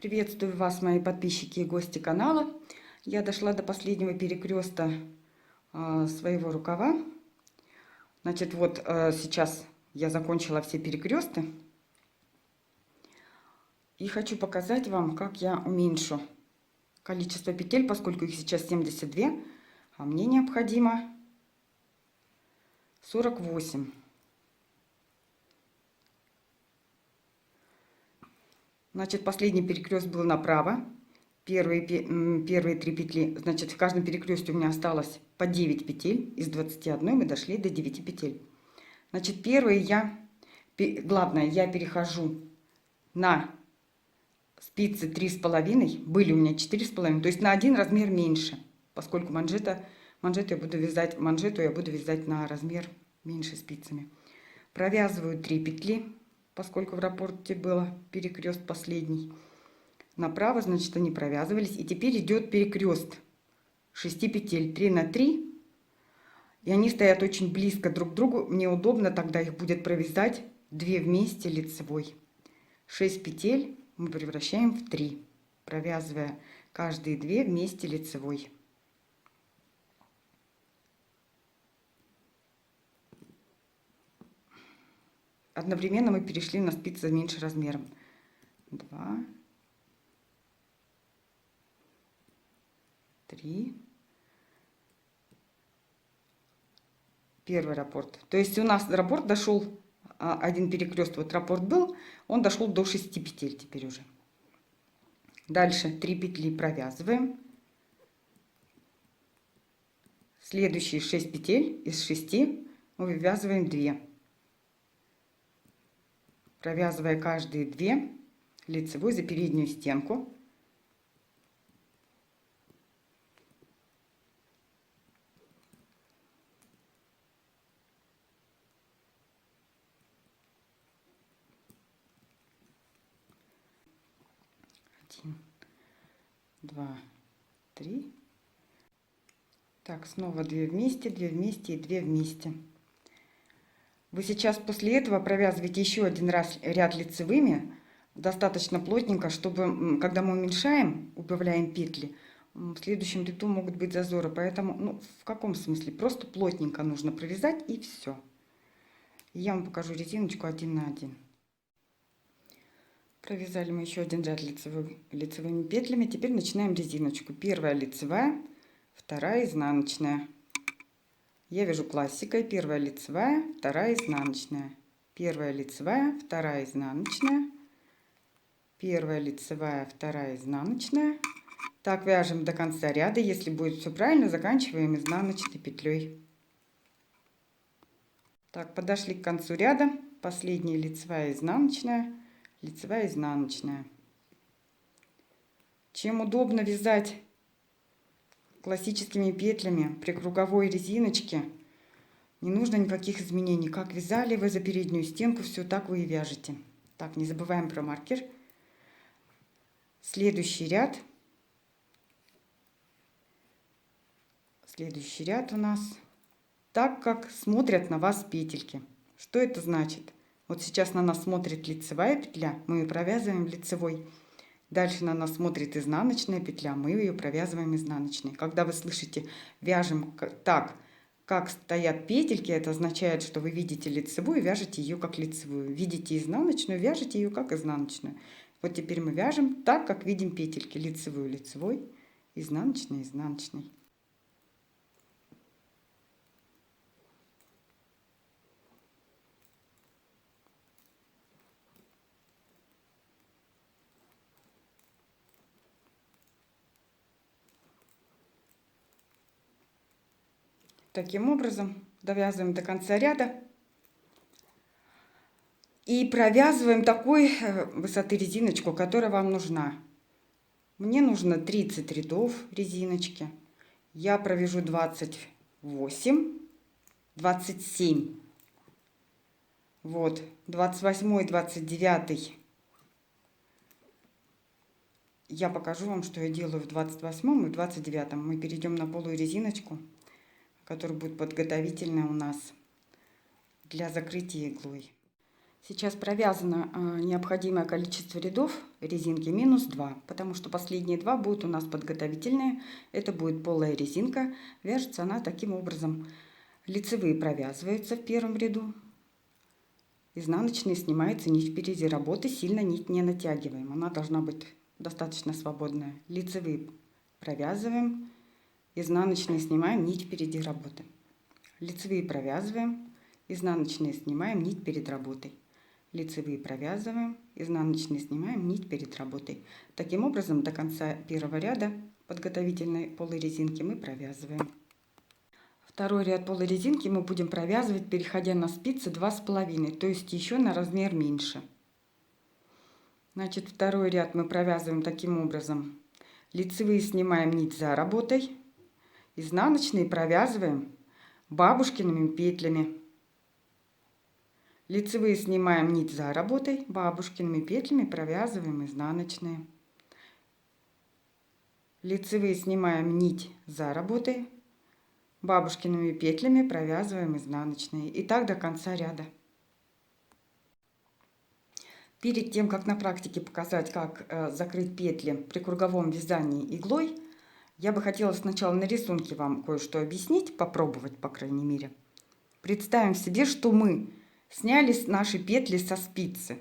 Приветствую вас, мои подписчики и гости канала. Я дошла до последнего перекреста своего рукава. Значит, вот сейчас я закончила все перекресты. И хочу показать вам, как я уменьшу количество петель, поскольку их сейчас 72, а мне необходимо 48. Значит, последний перекрест был направо. Первые 3 петли, значит, в каждом перекресте у меня осталось по 9 петель. Из 21 мы дошли до 9 петель. Значит, главное, я перехожу на спицы 3,5. Были у меня 4,5, то есть на один размер меньше, поскольку манжету я буду вязать на размер меньше спицами. Провязываю 3 петли, поскольку в раппорте было перекрест последний. Направо, значит, они провязывались. И теперь идет перекрест 6 петель 3 на 3. И они стоят очень близко друг к другу. Мне удобно тогда их будет провязать 2 вместе лицевой. 6 петель мы превращаем в 3, провязывая каждые 2 вместе лицевой. Одновременно мы перешли на спицы с меньшим размером. 2, 3. Первый раппорт. То есть у нас раппорт дошел, один перекрест, вот раппорт был, он дошел до 6 петель теперь уже. Дальше 3 петли провязываем. Следующие 6 петель из 6 мы вывязываем 2. Провязывая каждые 2 лицевой за переднюю стенку. Один, 2, 3. Так, снова 2 вместе, 2 вместе и 2 вместе. Вы сейчас после этого провязываете еще один раз ряд лицевыми, достаточно плотненько, чтобы, когда мы уменьшаем, убавляем петли, в следующем ряду могут быть зазоры. Поэтому, ну, в каком смысле? Просто плотненько нужно провязать, и все. Я вам покажу резиночку 1 на 1. Провязали мы еще один ряд лицевыми петлями. Теперь начинаем резиночку. Первая лицевая, вторая изнаночная. Я вяжу классикой. Первая лицевая, вторая изнаночная. Первая лицевая, вторая изнаночная. Первая лицевая, вторая изнаночная. Так вяжем до конца ряда. Если будет все правильно, заканчиваем изнаночной петлей. Так, подошли к концу ряда. Последняя лицевая, изнаночная, лицевая, изнаночная. Чем удобно вязать классическими петлями при круговой резиночке, не нужно никаких изменений. Как вязали вы за переднюю стенку, все так вы и вяжете. Так, не забываем про маркер. Следующий ряд. Следующий ряд у нас так, как смотрят на вас петельки. Что это значит? Вот сейчас на нас смотрит лицевая петля, мы ее провязываем лицевой. Дальше на нас смотрит изнаночная петля, мы ее провязываем изнаночной. Когда вы слышите «вяжем так, как стоят петельки», это означает, что вы видите лицевую, вяжете ее как лицевую. Видите изнаночную, вяжете ее как изнаночную. Вот теперь мы вяжем так, как видим петельки. Лицевую лицевой, изнаночной изнаночной. Таким образом довязываем до конца ряда и провязываем такой высоты резиночку, которая вам нужна. Мне нужно 30 рядов резиночки. Я провяжу 28, 27. Вот, 28, 29. Я покажу вам, что я делаю в 28 и в 29. Мы перейдем на полую резиночку, которая будет подготовительная у нас для закрытия иглой. Сейчас провязано необходимое количество рядов резинки -2, потому что последние 2 будут у нас подготовительные. Это будет полая резинка. Вяжется она таким образом. Лицевые провязываются в первом ряду. Изнаночные снимается нить впереди работы, сильно нить не натягиваем. Она должна быть достаточно свободная. Лицевые провязываем, изнаночные снимаем, нить впереди работы. Лицевые провязываем, изнаночные снимаем, нить перед работой. Лицевые провязываем, изнаночные снимаем, нить перед работой. Таким образом, до конца первого ряда подготовительной полой резинки мы провязываем. Второй ряд полой резинки мы будем провязывать, переходя на спицы 2,5, то есть еще на размер меньше. Значит, второй ряд мы провязываем таким образом. Лицевые снимаем нить за работой, изнаночные провязываем бабушкиными петлями. Лицевые снимаем нить за работой, бабушкиными петлями провязываем изнаночные. Лицевые снимаем нить за работой, бабушкиными петлями провязываем изнаночные. И так до конца ряда. Перед тем, как на практике показать, как закрыть петли при круговом вязании иглой, я бы хотела сначала на рисунке вам кое-что объяснить, попробовать, по крайней мере. Представим себе, что мы сняли наши петли со спицы.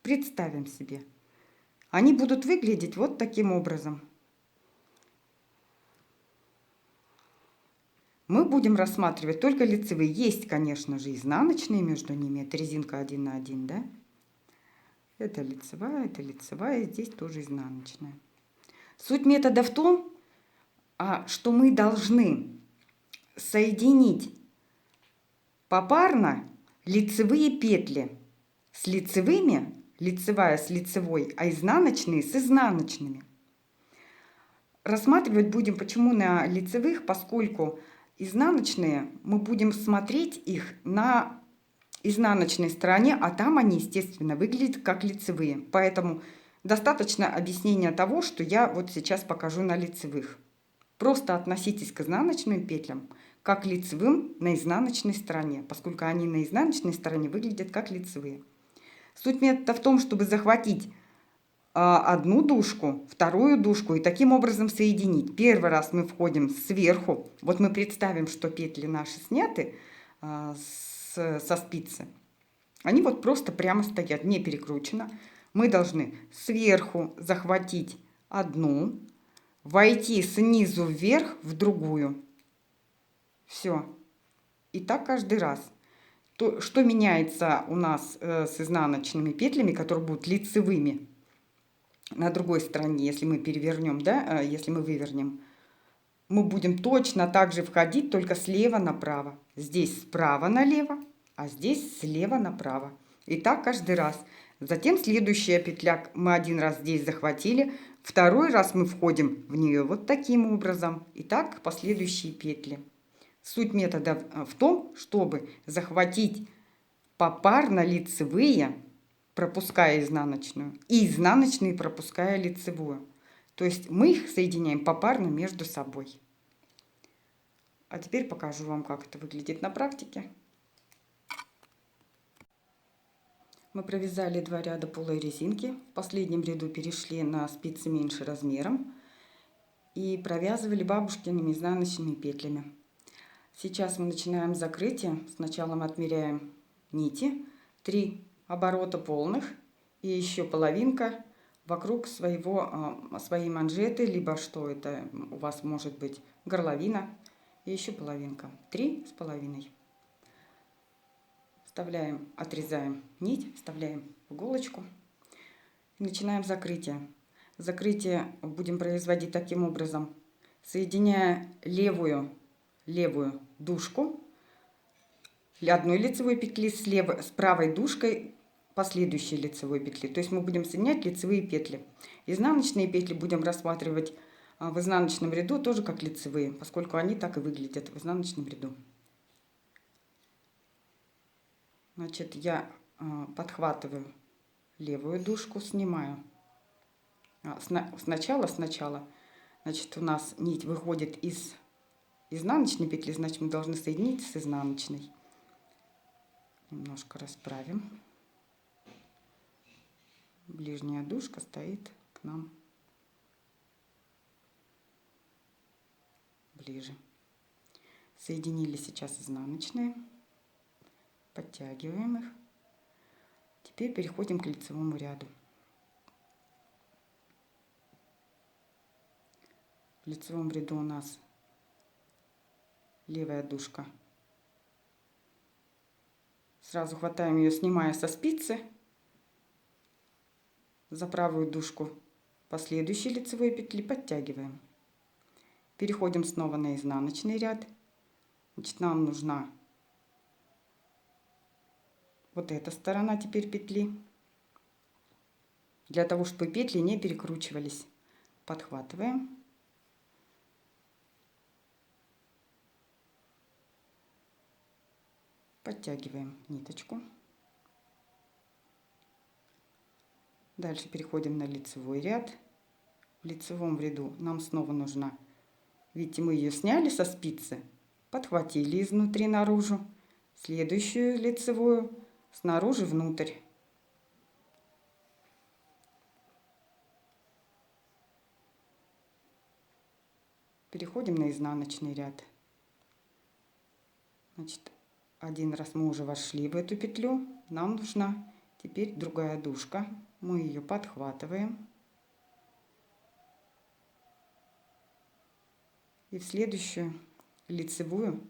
Представим себе. Они будут выглядеть вот таким образом. Мы будем рассматривать только лицевые. Есть, конечно же, изнаночные между ними. Это резинка 1 на 1, да? Это лицевая, здесь тоже изнаночная. Суть метода в том, что мы должны соединить попарно лицевые петли с лицевыми, лицевая с лицевой, а изнаночные с изнаночными. Рассматривать будем почему на лицевых, поскольку изнаночные мы будем смотреть их на изнаночной стороне, а там они, естественно, выглядят как лицевые. Поэтому достаточно объяснения того, что я вот сейчас покажу на лицевых. Просто относитесь к изнаночным петлям как лицевым на изнаночной стороне, поскольку они на изнаночной стороне выглядят как лицевые. Суть метода в том, чтобы захватить одну дужку, вторую дужку и таким образом соединить. Первый раз мы входим сверху. Вот мы представим, что петли наши сняты со спицы. Они вот просто прямо стоят, не перекручено. Мы должны сверху захватить одну, войти снизу вверх в другую. Все. И так каждый раз. То, что меняется у нас с изнаночными петлями, которые будут лицевыми на другой стороне, если мы перевернем, да, если мы вывернем, мы будем точно так же входить, только слева направо. Здесь справа налево, а здесь слева направо. И так каждый раз. Затем следующая петля, мы один раз здесь захватили, второй раз мы входим в нее вот таким образом. И так последующие петли. Суть метода в том, чтобы захватить попарно лицевые, пропуская изнаночную, и изнаночные, пропуская лицевую. То есть мы их соединяем попарно между собой. А теперь покажу вам, как это выглядит на практике. Мы провязали 2 ряда полой резинки. В последнем ряду перешли на спицы меньше размером и провязывали бабушкиными изнаночными петлями. Сейчас мы начинаем закрытие. Сначала мы отмеряем нити, 3 оборота полных и еще половинка вокруг своей манжеты, либо что это у вас может быть, горловина, и еще половинка, 3,5. Вставляем, отрезаем нить, вставляем в иголочку и начинаем закрытие. Закрытие будем производить таким образом, соединяя левую дужку одной лицевой петли с правой дужкой последующей лицевой петли. То есть мы будем соединять лицевые петли. Изнаночные петли будем рассматривать в изнаночном ряду тоже как лицевые, поскольку они так и выглядят в изнаночном ряду. Значит, я подхватываю левую дужку, снимаю. Сначала, значит, у нас нить выходит из изнаночной петли, значит, мы должны соединить с изнаночной. Немножко расправим. Ближняя дужка стоит к нам ближе. Соединили сейчас изнаночные, подтягиваем их. Теперь переходим к лицевому ряду. В лицевом ряду у нас левая дужка. Сразу хватаем ее, снимая со спицы. За правую дужку по следующей лицевой петли подтягиваем. Переходим снова на изнаночный ряд. Значит, нам нужна вот эта сторона теперь петли. Для того, чтобы петли не перекручивались. Подхватываем. Подтягиваем ниточку. Дальше переходим на лицевой ряд. В лицевом ряду нам снова нужна, видите, мы ее сняли со спицы, подхватили изнутри наружу, следующую лицевую снаружи внутрь. Переходим на изнаночный ряд. Значит, один раз мы уже вошли в эту петлю, нам нужна теперь другая дужка. Мы ее подхватываем. И в следующую лицевую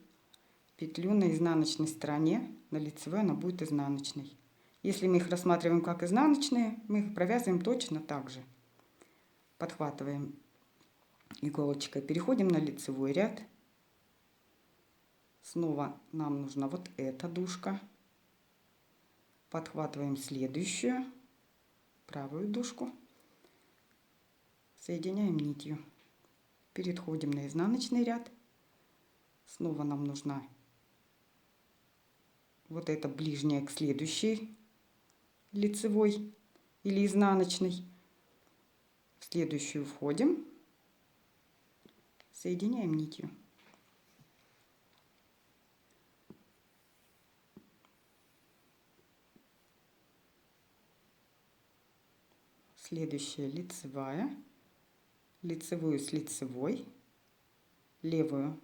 петлю на изнаночной стороне, на лицевой она будет изнаночной. Если мы их рассматриваем как изнаночные, мы их провязываем точно так же. Подхватываем иголочкой, переходим на лицевой ряд. Снова нам нужна вот эта дужка. Подхватываем следующую, правую дужку, соединяем нитью. Переходим на изнаночный ряд. Снова нам нужна вот эта ближняя к следующей лицевой или изнаночной. В следующую входим, соединяем нитью. Следующая лицевая, лицевую с лицевой, левую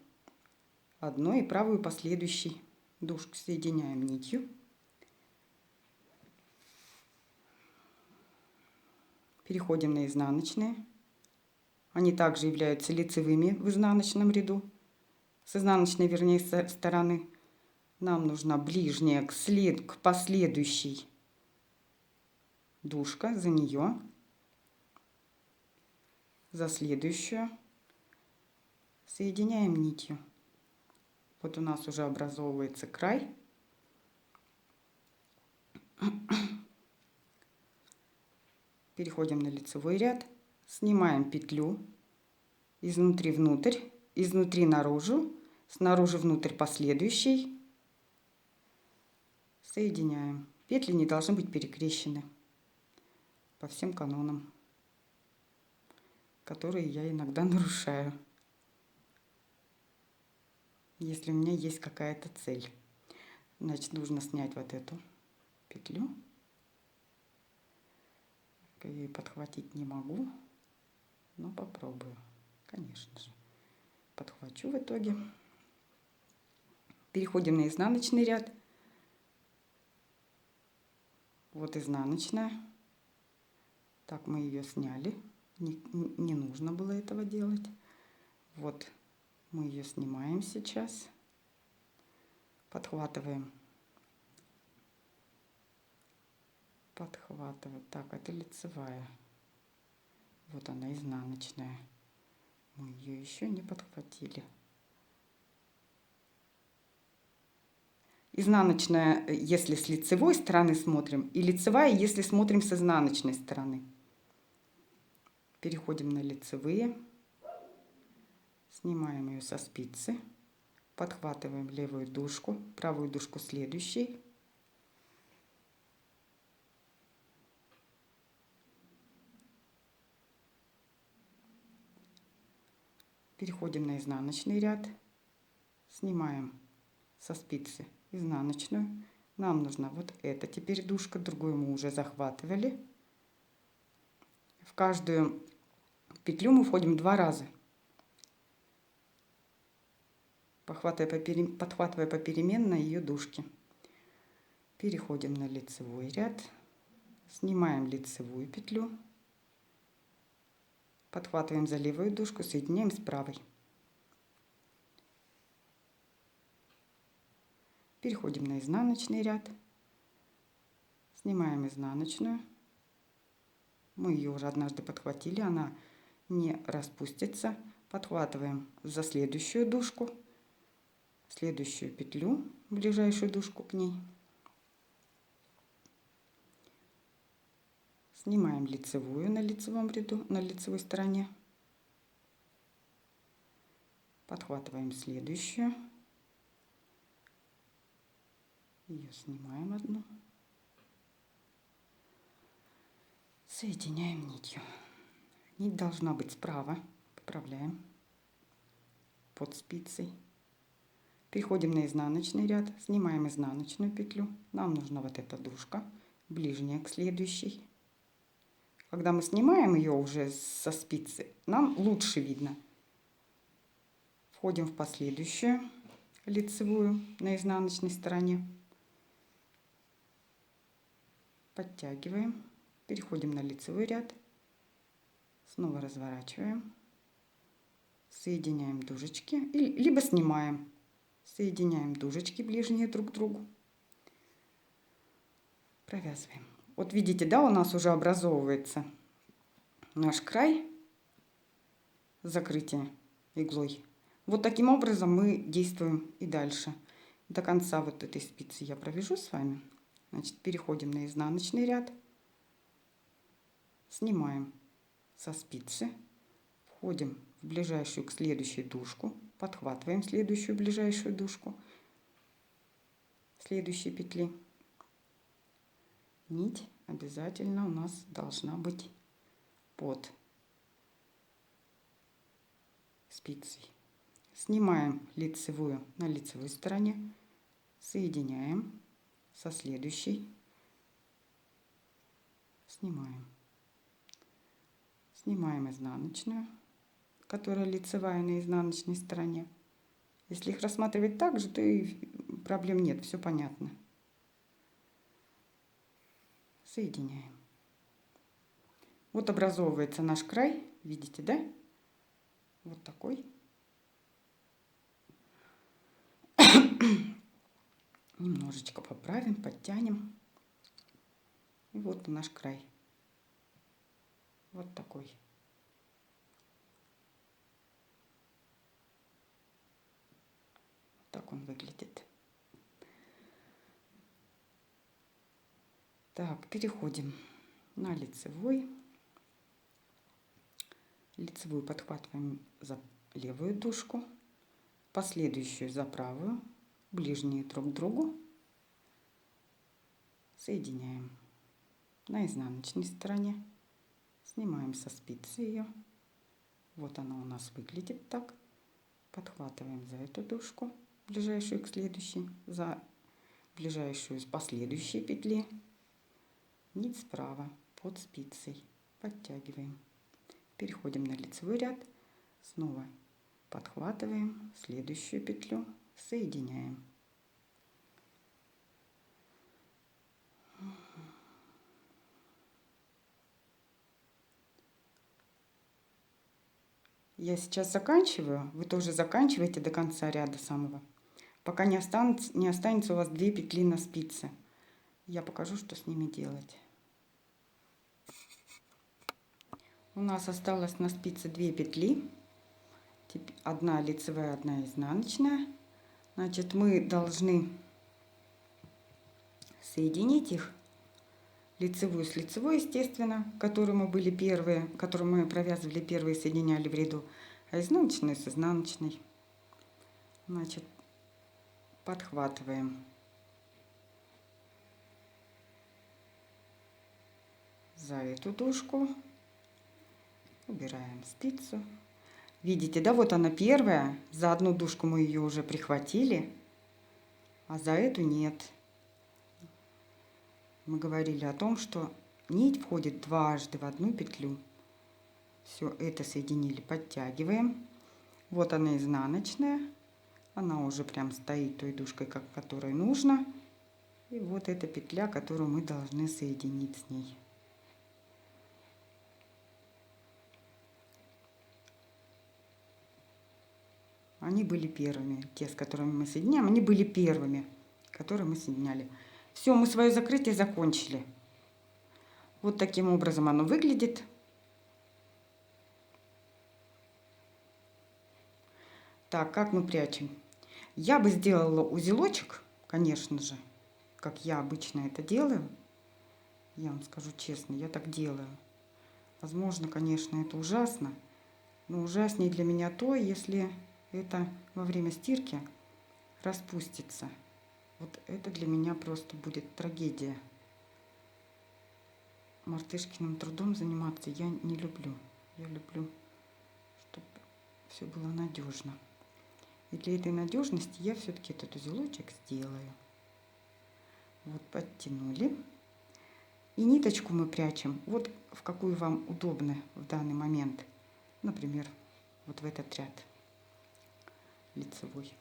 одной и правую последующей дужку соединяем нитью. Переходим на изнаночные. Они также являются лицевыми в изнаночном ряду. С изнаночной, вернее, стороны нам нужна ближняя к последующей дужка, за нее, за следующую соединяем нитью. Вот у нас уже образовывается край. Переходим на лицевой ряд, снимаем петлю изнутри внутрь, изнутри наружу, снаружи внутрь последующей, соединяем. Петли не должны быть перекрещены по всем канонам, которые я иногда нарушаю, если у меня есть какая-то цель. Значит, нужно снять вот эту петлю. Я ее подхватить не могу, но попробую, конечно же. Подхвачу в итоге. Переходим на изнаночный ряд. Вот изнаночная. Так, мы ее сняли. Не нужно было этого делать. Вот мы ее снимаем сейчас. Подхватываем. Подхватываю. Так, это лицевая. Вот она, изнаночная. Мы ее еще не подхватили. Изнаночная, если с лицевой стороны смотрим, и лицевая, если смотрим с изнаночной стороны. Переходим на лицевые. Снимаем ее со спицы. Подхватываем левую дужку, правую дужку следующей. Переходим на изнаночный ряд. Снимаем со спицы изнаночную. Нам нужна вот эта теперь дужка, другую мы уже захватывали. В каждую петлю мы входим 2 раза. Подхватывая попеременно ее дужки. Переходим на лицевой ряд. Снимаем лицевую петлю. Подхватываем за левую дужку, соединяем с правой. Переходим на изнаночный ряд. Снимаем изнаночную. Мы ее уже однажды подхватили, она не распустится. Подхватываем за следующую дужку, следующую петлю, ближайшую дужку к ней. Снимаем лицевую на лицевом ряду, на лицевой стороне. Подхватываем следующую. Ее снимаем одну. Соединяем нитью. Нить должна быть справа. Поправляем под спицей. Переходим на изнаночный ряд. Снимаем изнаночную петлю. Нам нужна вот эта дужка, ближняя к следующей. Когда мы снимаем ее уже со спицы, нам лучше видно. Входим в последующую лицевую на изнаночной стороне. Подтягиваем. Переходим на лицевой ряд. Снова разворачиваем. Соединяем дужечки. Либо снимаем. Соединяем дужечки ближние друг к другу. Провязываем. Вот видите, да, у нас уже образовывается наш край закрытия иглой. Вот таким образом мы действуем и дальше. До конца вот этой спицы я провяжу с вами. Значит, переходим на изнаночный ряд. Снимаем со спицы. Входим в ближайшую к следующей дужку. Подхватываем следующую ближайшую дужку следующей петли. Нить обязательно у нас должна быть под спицей. Снимаем лицевую на лицевой стороне, соединяем со следующей, снимаем изнаночную, которая лицевая на изнаночной стороне. Если их рассматривать так же, то и проблем нет, все понятно. Соединяем. Вот образовывается наш край, видите, да? Вот такой. Немножечко поправим, подтянем. И вот наш край. Вот такой. Так он выглядит. Так, переходим на лицевой. Лицевую подхватываем за левую дужку, последующую за правую, ближние друг к другу. Соединяем на изнаночной стороне. Снимаем со спицы ее. Вот она у нас выглядит так. Подхватываем за эту дужку, ближайшую к следующей, за ближайшую с последующей петли. Нить справа под спицей. Подтягиваем. Переходим на лицевой ряд. Снова подхватываем следующую петлю. Соединяем. Я сейчас заканчиваю. Вы тоже заканчиваете до конца ряда самого. Пока не останется у вас 2 петли на спице. Я покажу, что с ними делать. У нас осталось на спице 2 петли. Одна лицевая, одна изнаночная. Значит, мы должны соединить их. Лицевую с лицевой, естественно, которую мы были первые, которую мы провязывали первые, соединяли в ряду, а изнаночную с изнаночной. Значит, подхватываем за эту дужку, убираем спицу. Видите, да, вот она первая, за одну дужку мы ее уже прихватили, а за эту нет. Мы говорили о том, что нить входит дважды в одну петлю. Все это соединили, подтягиваем. Вот она изнаночная. Она уже прям стоит той дужкой, как которой нужно. И вот эта петля, которую мы должны соединить с ней. Они были первыми, те, с которыми мы соединяем, они были первыми, которые мы соединяли. Все, мы свое закрытие закончили. Вот таким образом оно выглядит. Так, как мы прячем? Я бы сделала узелочек, конечно же, как я обычно это делаю. Я вам скажу честно, я так делаю. Возможно, конечно, это ужасно, но ужаснее для меня то, если это во время стирки распустится. Вот это для меня просто будет трагедия. Мартышкиным трудом заниматься я не люблю. Я люблю, чтобы все было надежно. И для этой надежности я все-таки этот узелочек сделаю. Вот подтянули. И ниточку мы прячем вот в какую вам удобно в данный момент. Например, вот в этот ряд лицевой.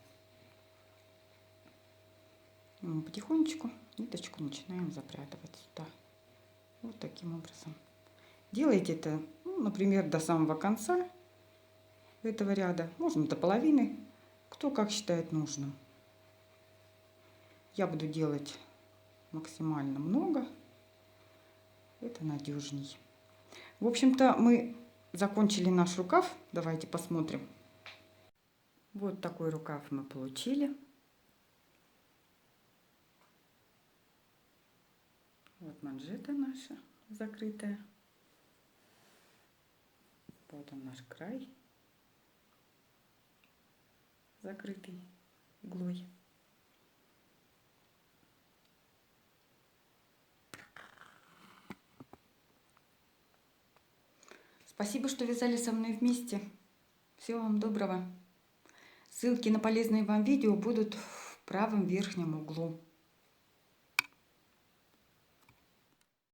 И мы потихонечку ниточку начинаем запрятывать сюда. Вот таким образом. Делайте это, ну, например, до самого конца этого ряда. Можно до половины. Кто как считает нужным. Я буду делать максимально много. Это надежней. В общем-то, мы закончили наш рукав. Давайте посмотрим. Вот такой рукав мы получили. Вот манжета наша закрытая. Вот он наш край, закрытый иглой. Спасибо, что вязали со мной вместе. Всего вам доброго. Ссылки на полезные вам видео будут в правом верхнем углу.